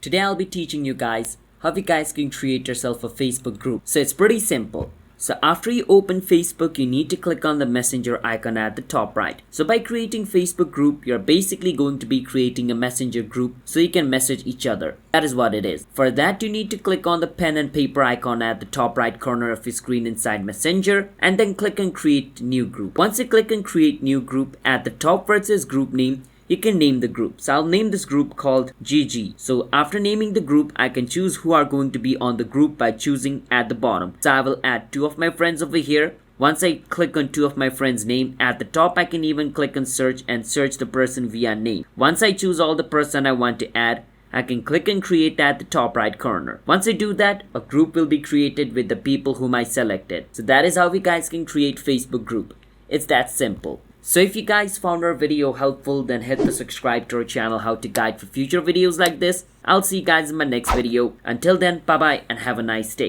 Today I'll be teaching you guys how you guys can create yourself a Facebook group. So it's pretty simple. So after you open Facebook, you need to click on the messenger icon at the top right. So by creating Facebook group, you're basically going to be creating a messenger group so you can message each other. That is what it is. For that, you need to click on the pen and paper icon at the top right corner of your screen inside Messenger and then click on create new group. Once you click on create new group, at the top where it says group name, you can name the group. So I'll name this group called GG. So after naming the group, I can choose who are going to be on the group by choosing at the bottom. So I will add 2 of my friends over here. Once I click on 2 of my friends' name, at the top I can even click on search and search the person via name. Once I choose all the person I want to add, I can click and create at the top right corner. Once I do that, a group will be created with the people whom I selected. So that is how you guys can create Facebook group. It's that simple. So if you guys found our video helpful, then hit the subscribe to our channel How to Guide for future videos like this. I'll see you guys in my next video. Until then, bye bye and have a nice day.